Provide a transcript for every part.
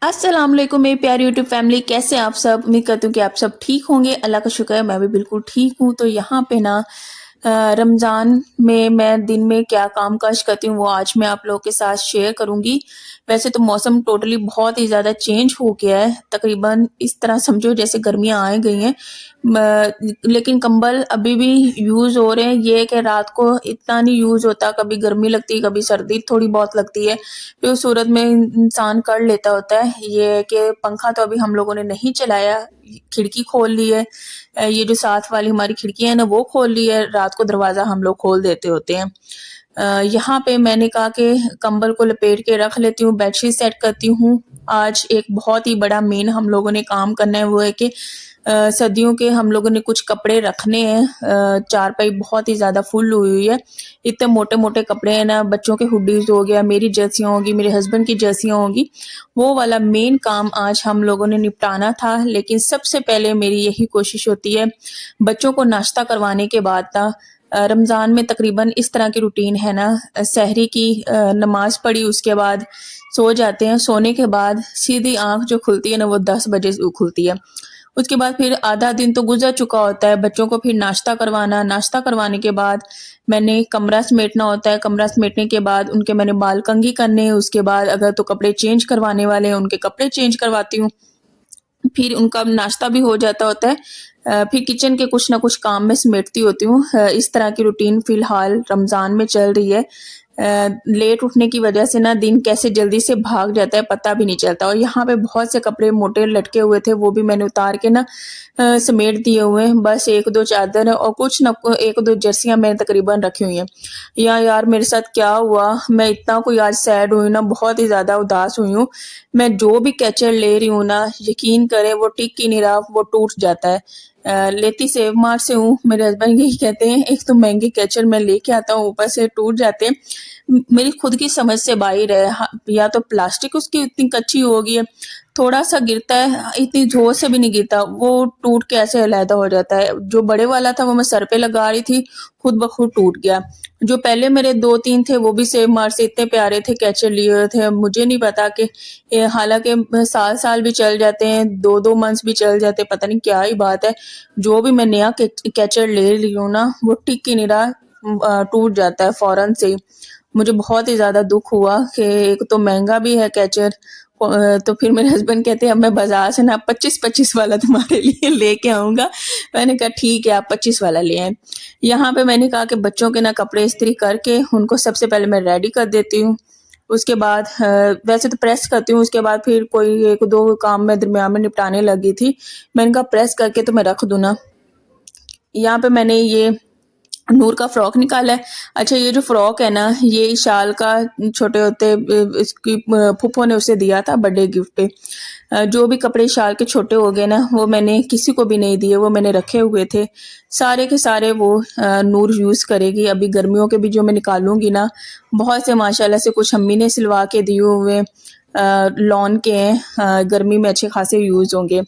अस्सलाम वालेकुम मेरी प्यारी यूट्यूब फैमिली, कैसे हैं आप सब। उम्मीद करती हूँ कि आप सब ठीक होंगे। अल्लाह का शुक्र है मैं भी बिल्कुल ठीक हूँ। तो यहाँ पे ना रमज़ान में मैं दिन में क्या काम काज करती हूँ वो आज मैं आप लोगों के साथ शेयर करूँगी। वैसे तो मौसम टोटली बहुत ही ज़्यादा चेंज हो गया है, तकरीबन इस तरह समझो जैसे गर्मियाँ आ गई हैं। लेकिन कंबल अभी भी यूज़ हो रहे हैं। ये है कि रात को इतना नहीं यूज़ होता, कभी गर्मी लगती है, कभी सर्दी थोड़ी बहुत लगती है। फिर उस सूरत में इंसान कर लेता होता है। ये है कि पंखा तो अभी हम लोगों ने नहीं चलाया, खिड़की खोल ली है। ये जो साथ वाली हमारी खिड़की है ना वो खोल ली है, रात को दरवाज़ा हम लोग खोल देते होते हैं। यहाँ पे मैंने कहा कि कंबल को लपेट के रख लेती हूँ, बेडशीट सेट करती हूँ। आज एक बहुत ही बड़ा मेन हम लोगों ने काम करना है, वो है कि सर्दियों के हम लोगों ने कुछ कपड़े रखने हैं। चारपाई बहुत ही ज़्यादा फुल हुई हुई है। इतने मोटे-मोटे कपड़े हैं ना, बच्चों के हुडीज़ हो गया, मेरी जर्सियाँ होगी, मेरे हस्बैंड की जर्सियाँ होगी, वो वाला मेन काम आज हम लोगों ने निपटाना था। लेकिन सबसे पहले मेरी यही कोशिश होती है, बच्चों को नाश्ता करवाने के बाद ना रमज़ान में तकरीबन इस तरह की रूटीन है ना, सहरी की नमाज़ पढ़ी, उसके बाद सो जाते हैं। सोने के बाद सीधी आँख जो खुलती है ना वो 10 बजे खुलती है। उसके बाद फिर आधा दिन तो गुज़र चुका होता है, बच्चों को फिर नाश्ता करवाना, नाश्ता करवाने के बाद मैंने कमरा समेटना होता है, कमरा समेटने के बाद उनके मैंने बाल कंघी करने हैं, उसके बाद अगर तो कपड़े चेंज करवाने वाले हैं, उनके कपड़े चेंज करवाती हूँ। फिर उनका नाश्ता भी हो जाता होता है। फिर किचन के कुछ ना कुछ काम मैं समेटती होती हूँ। इस तरह की रूटीन फ़िलहाल रमज़ान में चल रही है। लेट उठने की वजह से ना दिन कैसे जल्दी से भाग जाता है पता भी नहीं चलता। और यहाँ पे बहुत से कपड़े मोटे लटके हुए थे, वो भी मैंने उतार के ना समेट दिए हुए हैं। बस 1-2 चादर और कुछ न 1-2 जर्सियाँ मैंने तकरीबन रखी हुई हैं। या यार मेरे साथ क्या हुआ, मैं इतना कोई आज सैड हुई ना, बहुत ही ज़्यादा उदास हुई हूँ। मैं जो भी कैचर ले रही हूँ ना, यकीन करें वो टिक ही नहीं रहा, वो टूट जाता है। लेती सेव मार्ट से हूँ, मेरे हस्बैंड यही कहते हैं, एक तो महँगे कैचर मैं लेके आता हूँ, ऊपर से टूट जाते हैं। मेरी खुद की समझ से बाहर है। या तो प्लास्टिक उसकी इतनी कच्ची हो गई है, थोड़ा-सा गिरता है, इतनी ज़ोर से भी नहीं गिरता, वो टूट के ऐसे अलहदा हो जाता है। जो बड़े वाला था वो मैं सर पे लगा रही थी, खुद ब खुद टूट गया। जो पहले मेरे 2-3 थे वो भी सेव मार्ट से इतने प्यारे थे, कैचर लिए हुए थे। मुझे नहीं पता कि हालाँकि साल-साल भी चल जाते हैं, 2-2 मंथ्स भी चल जाते हैं, पता नहीं क्या ही बात है। जो भी मैं नया कैचर ले रही हूँ ना, वो टिक ही नहीं रहा, टूट जाता है फ़ौरन से ही। मुझे बहुत ही ज़्यादा दुःख हुआ कि एक तो महँगा भी है कैचर। तो फिर मेरे हस्बैंड कहते हैं अब मैं बाज़ार से ना 25-25 वाला तुम्हारे लिए लेके आऊँगा। मैंने कहा ठीक है, आप 25 वाला ले आएँ। यहाँ पे मैंने कहा कि बच्चों के ना कपड़े इस्त्री करके उनको सबसे पहले मैं रेडी कर देती हूँ। उसके बाद वैसे तो प्रेस करती हूँ, उसके बाद फिर कोई 1-2 काम मैं दरमियान में निपटाने लगी थी। मैंने कहा प्रेस करके तो मैं रख दूँ ना। यहाँ पे मैंने ये नूर का फ्रॉक निकाला है। अच्छा, ये जो फ्रॉक है ना, ये शाल का छोटे होते इसकी फूफो ने उसे दिया था बर्थडे गिफ्ट पे। जो भी कपड़े शाल के छोटे हो गए ना, वो मैंने किसी को भी नहीं दिए, वो मैंने रखे हुए थे। सारे के सारे वो नूर यूज़ करेगी। अभी गर्मियों के भी जो मैं निकालूँगी ना, बहुत से माशाल्लाह से कुछ अम्मी ने सिलवा के दिए हुए लॉन के हैं, गर्मी में अच्छे खासे यूज़ होंगे।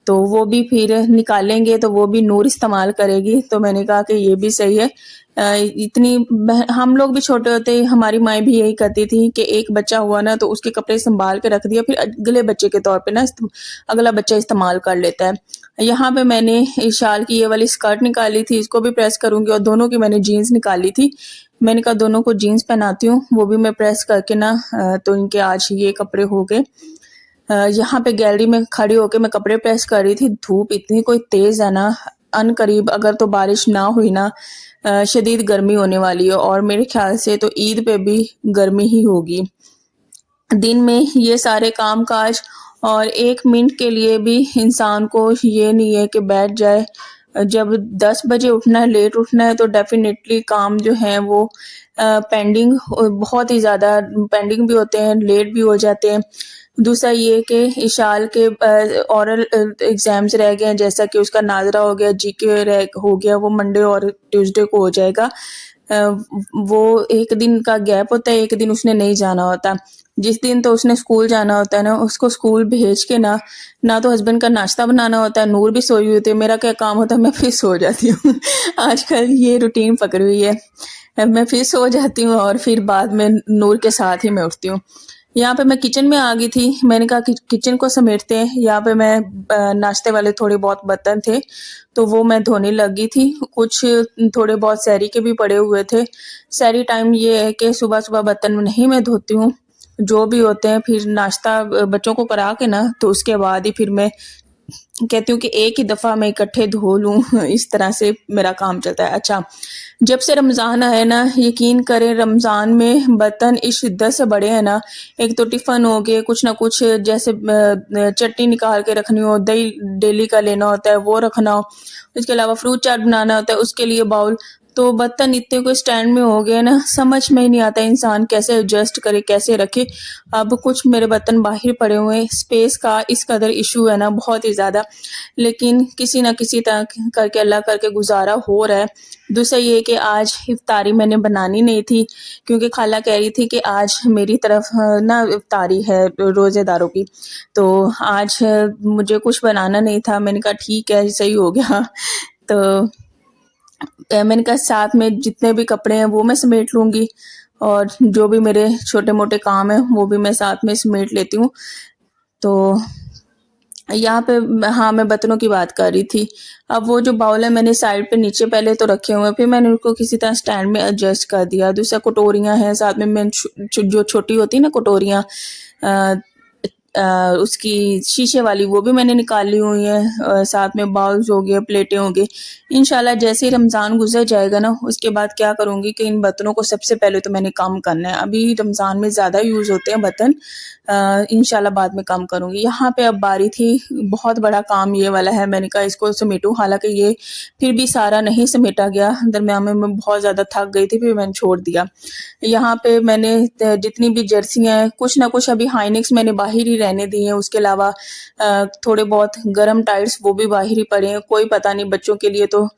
तो वो भी फिर निकालेंगे तो वो भी नूर इस्तेमाल करेगी। तो मैंने कहा कि ये भी सही है। इतनी हम लोग भी छोटे होते हमारी माएँ भी यही करती थी कि एक बच्चा हुआ ना तो उसके कपड़े सँभाल के रख दिया, फिर अगले बच्चे के तौर पे ना अगला बच्चा इस्तेमाल कर लेता है। यहाँ पे मैंने इस शाल की ये वाली स्कर्ट निकाली थी, इसको भी प्रेस करूँगी और दोनों की मैंने जीन्स निकाली थी। मैंने कहा दोनों को जीन्स पहनाती हूँ, वो भी मैं प्रेस करके ना तो इनके आज ये कपड़े हो गए। यहाँ पे गैलरी में खड़ी होके मैं कपड़े प्रेस कर रही थी, धूप इतनी कोई तेज़ है ना, अनकरीब अगर तो बारिश ना हुई ना शदीद गर्मी होने वाली है और मेरे ख़्याल से तो ईद पे भी गर्मी ही होगी। दिन में ये सारे काम-काज और 1 मिनट के लिए भी इंसान को ये नहीं है कि बैठ जाए। जब 10 बजे उठना है, लेट उठना है तो डेफ़िनेटली काम जो हैं वो पेंडिंग बहुत ही ज़्यादा पेंडिंग भी होते हैं, लेट भी हो जाते हैं। दूसरा ये कि इशाल के ओरल एग्ज़ाम्स रह गए हैं, जैसा कि उसका नाज़रा हो गया, जीके रह हो गया, वो मंडे और ट्यूसडे को हो जाएगा। वो 1 दिन का गैप होता है, 1 दिन उसने नहीं जाना होता। जिस दिन तो उसने स्कूल जाना होता है ना, उसको स्कूल भेज के ना तो हस्बैंड का नाश्ता बनाना होता है, नूर भी सोई हुई होती है, मेरा क्या काम होता है मैं फिर सो जाती हूँ। आजकल ये रूटीन पकड़ी हुई है। मैं फिर सो जाती हूँ और फिर बाद में नूर के साथ ही मैं उठती हूँ। यहाँ पे मैं किचन में आ गई थी। मैंने कहा कि किचन को समेटते हैं। यहाँ पे मैं नाश्ते वाले थोड़े बहुत बर्तन थे, तो वो मैं धोने लगी थी। कुछ थोड़े बहुत सहरी के भी पड़े हुए थे। सहरी टाइम ये है कि सुबह-सुबह बर्तन नहीं मैं धोती हूँ, जो भी होते हैं फिर नाश्ता बच्चों को करा के ना, तो उसके बाद ही फिर मैं कहती हूँ कि एक ही दफ़ा मैं इकट्ठे धो लूँ। इस तरह से मेरा काम चलता है। अच्छा, जब से रमज़ान आया ना, यकीन करें रमज़ान में बर्तन इस शिद्दत से बढ़े हैं ना, एक तो टिफ़िन हो गए, कुछ ना कुछ जैसे चटनी निकाल के रखनी हो, दही डेली का लेना होता है वो रखना हो, इसके अलावा फ्रूट चाट बनाना होता है उसके लिए बाउल, तो बर्तन इतने कोई स्टैंड में हो गए ना, समझ में ही नहीं आता इंसान कैसे एडजस्ट करे, कैसे रखे। अब कुछ मेरे बर्तन बाहर पड़े हुए हैं, स्पेस का इस कदर इशू है ना बहुत ही ज़्यादा, लेकिन किसी न किसी तरह करके अल्लाह करके गुज़ारा हो रहा है। दूसरा ये कि आज इफ्तारी मैंने बनानी नहीं थी, क्योंकि खाला कह रही थी कि आज मेरी तरफ ना इफ्तारी है रोज़ेदारों की, तो आज मुझे कुछ बनाना नहीं था। मैंने कहा ठीक है, सही हो गया। तो मैंने कहा साथ में जितने भी कपड़े हैं वो मैं समेट लूँगी, और जो भी मेरे छोटे-मोटे काम हैं वो भी मैं साथ में समेट लेती हूँ। तो यहाँ पे हाँ, मैं बर्तनों की बात कर रही थी। अब वो जो बाउल है मैंने साइड पे नीचे पहले तो रखे हुए हैं, फिर मैंने उनको किसी तरह स्टैंड में एडजस्ट कर दिया। दूसरा कटोरियाँ हैं साथ में, मैं जो छोटी होती है ना कटोरियाँ, अ उसकी शीशे वाली, वो भी मैंने निकाली हुई है। साथ में बाउल्स हो गए, प्लेटें हो गई। इंशाल्लाह जैसे ही रमज़ान गुज़र जाएगा ना, उसके बाद क्या करूँगी कि इन बर्तनों को सबसे पहले तो मैंने कम करना है। अभी रमज़ान में ज़्यादा यूज़ होते हैं बर्तन, इंशाल्लाह बाद में कम करूँगी। यहाँ पे अब बारी थी, बहुत बड़ा काम ये वाला है, मैंने कहा इसको समेटूँ, हालाँकि ये फिर भी सारा नहीं समेटा गया। दरमियान में मैं बहुत ज़्यादा थक गई थी, फिर मैंने छोड़ दिया। यहाँ पे मैंने जितनी भी जर्सी हैं, कुछ ना कुछ अभी हाइनेक्स मैंने बाहर ही रहने दी हैं, उसके अलावा थोड़े बहुत गरम टाइट्स वो भी बाहर ही पड़े हैं। कोई पता नहीं, बच्चों के लिए तो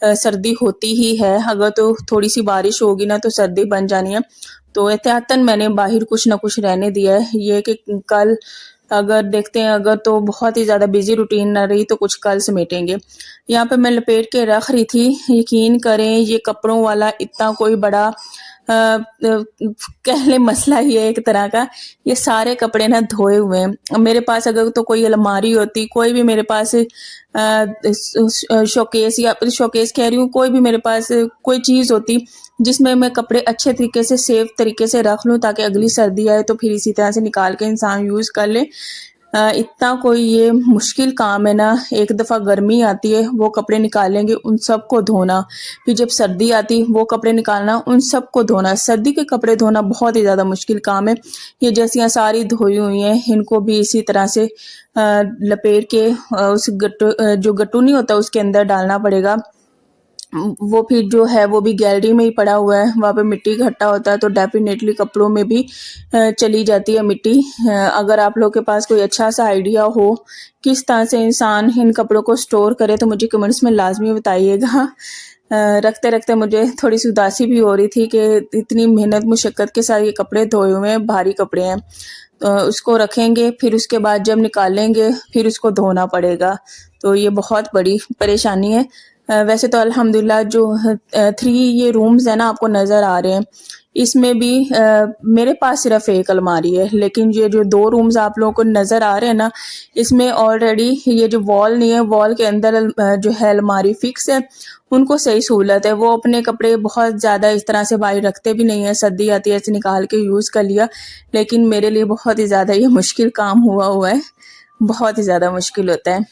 सर्दी होती ही है, अगर तो थोड़ी सी बारिश होगी ना तो सर्दी बन जानी है। तो एहतियातन मैंने बाहर कुछ ना कुछ रहने दिया है, ये कि कल अगर देखते हैं, अगर तो बहुत ही ज़्यादा बिजी रूटीन ना रही तो कुछ कल समेटेंगे। यहाँ पे मैं लपेट के रख रही थी, यकीन करें ये कपड़ों वाला इतना कोई बड़ा कह लें मसला ही है एक तरह का। ये सारे कपड़े ना धोए हुए हैं। मेरे पास अगर तो कोई अलमारी होती, कोई भी मेरे पास शोकेस, या फिर शोकेस कह रही हूँ, कोई भी मेरे पास कोई चीज़ होती जिसमें मैं कपड़े अच्छे तरीके से सेफ तरीके से रख लूँ, ताकि अगली सर्दी आए तो फिर इसी तरह से निकाल के इंसान यूज़ कर ले। इतना कोई ये मुश्किल काम है ना, एक दफ़ा गर्मी आती है, वो कपड़े निकालेंगे, उन सबको धोना, फिर जब सर्दी आती वो कपड़े निकालना, उन सबको धोना। सर्दी के कपड़े धोना बहुत ही ज़्यादा मुश्किल काम है। ये जैसियाँ सारी धोई हुई हैं, इनको भी इसी तरह से लपेट के उस जो गट्टू नहीं होता उसके अंदर डालना पड़ेगा। वो फिर जो है वो भी गैलरी में ही पड़ा हुआ है, वहाँ पे मिट्टी इकट्ठा होता है, तो डेफिनेटली कपड़ों में भी चली जाती है मिट्टी। अगर आप लोग के पास कोई अच्छा सा आइडिया हो किस तरह से इंसान इन कपड़ों को स्टोर करे, तो मुझे कमेंट्स में लाजमी बताइएगा। रखते रखते मुझे थोड़ी सी उदासी भी हो रही थी कि इतनी मेहनत मुशक्क़त के साथ ये कपड़े धोए हुए हैं, भारी कपड़े हैं, तो उसको रखेंगे, फिर उसके बाद जब निकालेंगे फिर उसको धोना पड़ेगा, तो ये बहुत बड़ी परेशानी है। वैसे तो अल्हम्दुलिल्लाह जो 3 ये रूम्स हैं ना आपको नज़र आ रहे हैं, इसमें भी मेरे पास सिर्फ एक अलमारी है, लेकिन ये जो 2 रूम्स आप लोगों को नज़र आ रहे हैं ना, इसमें ऑलरेडी ये जो वॉल नहीं है, वॉल के अंदर जो है अलमारी फिक्स है। उनको सही सहूलत है, वो अपने कपड़े बहुत ज़्यादा इस तरह से बाहर रखते भी नहीं है, सर्दी आती है ऐसे निकाल के यूज़ कर लिया। लेकिन मेरे लिए बहुत ही ज़्यादा ये मुश्किल काम हुआ है, बहुत ही ज़्यादा मुश्किल होता है।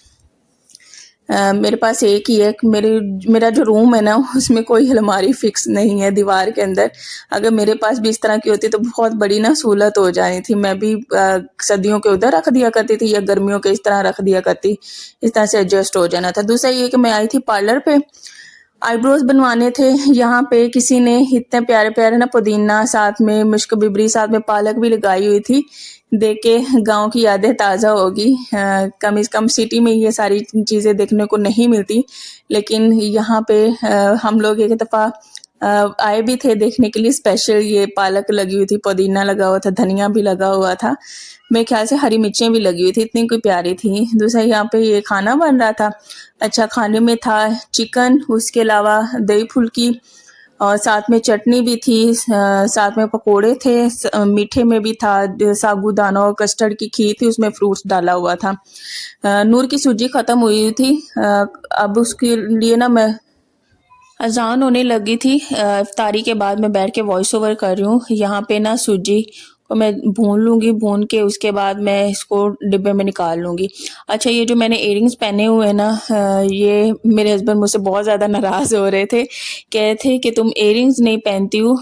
मेरे पास एक ही है, मेरा जो रूम है ना उसमें कोई अलमारी फिक्स नहीं है दीवार के अंदर। अगर मेरे पास भी इस तरह की होती तो बहुत बड़ी ना सहूलत हो जानी थी। मैं भी सर्दियों के उधर रख दिया करती थी या गर्मियों के इस तरह रख दिया करती, इस तरह से एडजस्ट हो जाना था। दूसरा ये कि मैं आई थी पार्लर पे, आईब्रोज बनवाने थे। यहाँ पे किसी ने इतने प्यारे प्यारे ना पुदीना, साथ में मुश्क बिबरी, साथ में पालक भी लगाई हुई थी। देख के गाँव की यादें ताज़ा होगी। कम से कम सिटी में ये सारी चीज़ें देखने को नहीं मिलती, लेकिन यहाँ पे हम लोग एक दफ़ा आए भी थे देखने के लिए स्पेशल। ये पालक लगी हुई थी, पुदीना लगा हुआ था, धनिया भी लगा हुआ था, मेरे ख्याल से हरी मिर्चें भी लगी हुई थी, इतनी कोई प्यारी थी। दूसरा यहाँ पे ये खाना बन रहा था। अच्छा, खाने में था चिकन, उसके अलावा दही फुल्की, और साथ में चटनी भी थी, साथ में पकोड़े थे, मीठे में भी था साबूदाना और कस्टर्ड की खीर थी, उसमें फ्रूट्स डाला हुआ था। नूर की सूजी ख़त्म हुई थी, अब उसके लिए ना मैं अज़ान होने लगी थी, इफ्तारी के बाद मैं बैठ के वॉइस ओवर कर रही हूँ। यहाँ पे ना सूजी को मैं भून लूँगी, भून के उसके बाद मैं इसको डिब्बे में निकाल लूँगी। अच्छा, ये जो मैंने इयररिंग्स पहने हुए हैं ना, ये मेरे हस्बैंड मुझसे बहुत ज़्यादा नाराज़ हो रहे थे। कह रहे थे कि तुम इयररिंग्स नहीं पहनती हो,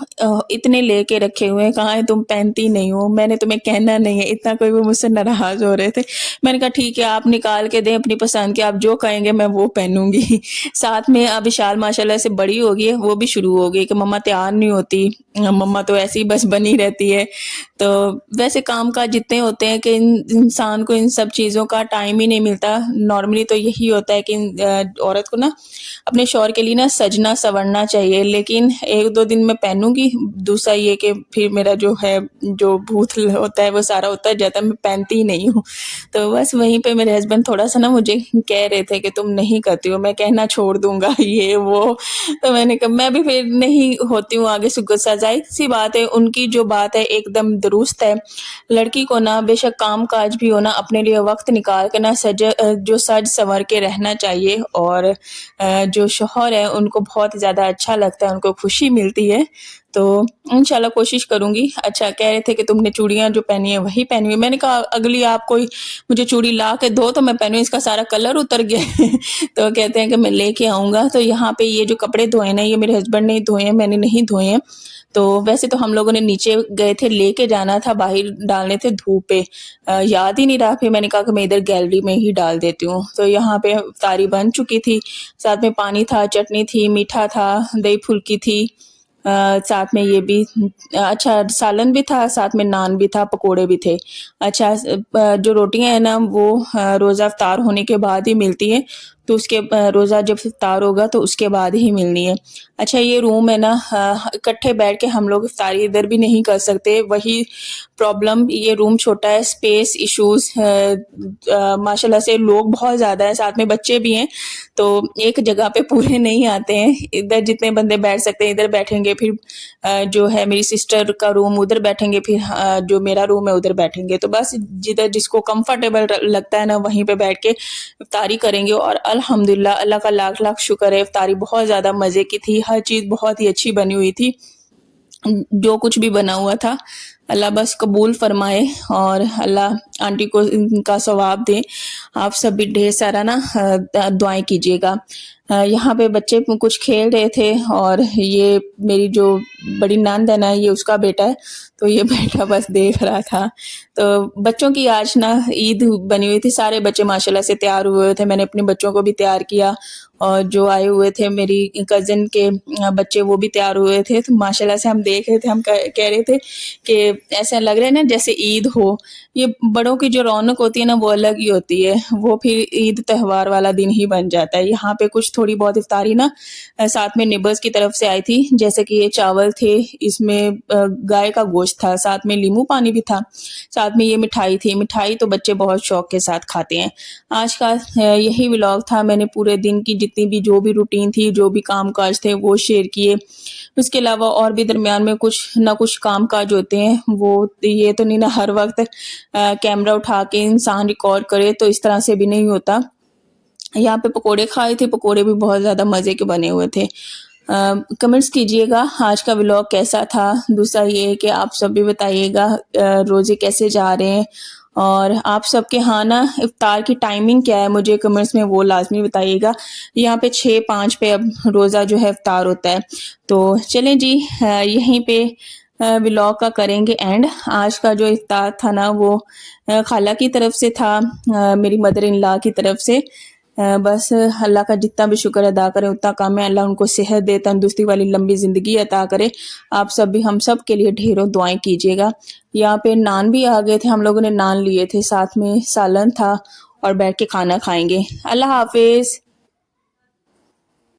इतने लेके रखे हुए हैं, कहाँ है तुम पहनती नहीं हो, मैंने तुम्हें कहना नहीं है, इतना कोई वो मुझसे नाराज़ हो रहे थे। मैंने कहा ठीक है, आप निकाल के दें अपनी पसंद के, आप जो कहेंगे मैं वो पहनूँगी। साथ में अब विशाल माशाल्लाह से बड़ी हो गई है, वो भी शुरू हो गई कि मम्मा तैयार नहीं होती, मम्मा तो ऐसे ही बस बनी रहती है। तो वैसे काम काज जितने होते हैं कि इंसान को इन सब चीज़ों का टाइम ही नहीं मिलता। नॉर्मली तो यही होता है कि औरत को ना अपने शौहर के लिए ना सजना संवरना चाहिए, लेकिन 1-2 दिन मैं पहनूँगी, दूसरा ये कि फिर मेरा जो है, जो भूत होता है वो सारा उतर जाता है, मैं पहनती ही नहीं हूँ। तो बस वहीं पे मेरे हस्बैंड थोड़ा-सा ना मुझे कह रहे थे कि तुम नहीं करती हो, मैं कहना छोड़ दूँगा ये वो। तो मैंने कहा मैं भी फिर नहीं होती हूँ आगे से गुस्सा, ज़ाहिर-सी बात है उनकी जो बात है एकदम दुरुस्त है। लड़की को ना बेशक काम-काज भी हो ना, अपने लिए वक़्त निकाल के ना जो सज-संवर के रहना चाहिए, और जो शौहर है उनको बहुत ज़्यादा अच्छा लगता है, उनको खुशी मिलती है। तो इंशाल्लाह कोशिश करूँगी। अच्छा, कह रहे थे कि तुमने चूड़ियाँ जो पहनी है वही पहनी हुई है। मैंने कहा अगली आप कोई मुझे चूड़ी ला के दो तो मैं पहनूँ, इसका सारा कलर उतर गया है। तो कहते हैं कि मैं लेके आऊँगा। तो यहाँ पे ये जो कपड़े धोए ना, ये मेरे हस्बैंड ने धोए हैं, मैंने नहीं धोए हैं। तो वैसे तो हम लोगों ने नीचे गए थे, लेके जाना था, बाहर डालने थे धूप पे। याद ही नहीं रहा, फिर मैंने कहा कि मैं इधर गैलरी में ही डाल देती हूँ। तो यहाँ पे इफ्तारी बन चुकी थी, साथ में पानी था, चटनी थी, मीठा था, दही फुल्की थी, साथ में ये भी अच्छा सालन भी था, साथ में नान भी था, पकोड़े भी थे। अच्छा, जो रोटियाँ हैं ना वो रोज़ा इफ्तार होने के बाद ही मिलती हैं, तो उसके रोज़ा जब इफ्तार होगा तो उसके बाद ही मिलनी है। अच्छा, ये रूम है ना, इकट्ठे बैठ के हम लोग इफ्तारी इधर भी नहीं कर सकते, वही प्रॉब्लम, ये रूम छोटा है, स्पेस इश्यूज़, माशाल्लाह से लोग बहुत ज़्यादा हैं, साथ में बच्चे भी हैं, तो एक जगह पे पूरे नहीं आते हैं। इधर जितने बंदे बैठ सकते हैं इधर बैठेंगे, फिर जो है मेरी सिस्टर का रूम उधर बैठेंगे, फिर जो मेरा रूम है उधर बैठेंगे। तो बस जिधर जिसको कंफर्टेबल लगता है ना वहीं पे बैठ के इफ्तारी करेंगे। और अल्हम्दुलिल्लाह, अल्लाह का लाख-लाख शुक्र है, इफ्तारी बहुत ज़्यादा मज़े की थी, हर चीज़ बहुत ही अच्छी बनी हुई थी। जो कुछ भी बना हुआ था, अल्लाह बस कबूल फरमाए और अल्लाह आंटी को इनका सवाब दे। आप सब भी ढेर सारा ना दुआएँ कीजिएगा। यहाँ पे बच्चे कुछ खेल रहे थे, और ये मेरी जो बड़ी नंद है ना, ये उसका बेटा है, तो ये बेटा बस देख रहा था। तो बच्चों की आज ना ईद बनी हुई थी, सारे बच्चे माशाल्लाह से तैयार हुए थे, मैंने अपने बच्चों को भी तैयार किया, और जो आए हुए थे मेरी कज़िन के बच्चे वो भी तैयार हुए थे, तो माशाल्लाह से हम देख रहे थे, हम कह रहे थे कि ऐसा लग रहा है ना जैसे ईद हो। ये बड़ों की जो रौनक होती है ना वो अलग ही होती है, वो फिर ईद त्योहार वाला दिन ही बन जाता है। यहाँ पे कुछ थोड़ी बहुत इफ्तारी ना साथ में नेबर्स की तरफ से आई थी, जैसे कि ये चावल थे, इसमें गाय का गोश्त था, साथ में नींबू पानी भी था, साथ में ये मिठाई थी। मिठाई तो बच्चे बहुत शौक के साथ खाते हैं। आज का यही व्लॉग था, मैंने पूरे दिन की जितनी भी जो भी रूटीन थी, जो भी काम-काज थे वो शेयर किए। उसके अलावा और भी दरमियान में कुछ ना कुछ काम-काज होते हैं, वो ये तो नहीं ना हर वक़्त कैमरा उठा के इंसान रिकॉर्ड करे, तो इस तरह से भी नहीं होता। यहाँ पे पकोड़े खाए थे, पकोड़े भी बहुत ज़्यादा मज़े के बने हुए थे। कमेंट्स कीजिएगा आज का व्लॉग कैसा था? दूसरा ये है कि आप सब भी बताइएगा रोज़े कैसे जा रहे हैं, और आप सबके यहाँ ना इफ्तार की टाइमिंग क्या है, मुझे कमेंट्स में वो लाज़मी बताइएगा। यहाँ पे 6-5 पे अब रोज़ा जो है इफ्तार होता है। तो चलें जी, यहीं पे व्लॉग का करेंगे एंड। आज का जो इफ्तार था ना वो खाला की तरफ से था, मेरी मदर इन लॉ की तरफ से। बस अल्लाह का जितना भी शुक्र अदा करें उतना कम है। अल्लाह उनको सेहत दे, तंदुरुस्ती वाली लंबी ज़िंदगी अता करे। आप सब भी हम सब के लिए ढेरों दुआएँ कीजिएगा। यहाँ पे नान भी आ गए थे, हम लोगों ने नान लिए थे, साथ में सालन था, और बैठ के खाना खाएँगे। अल्लाह हाफ़िज़।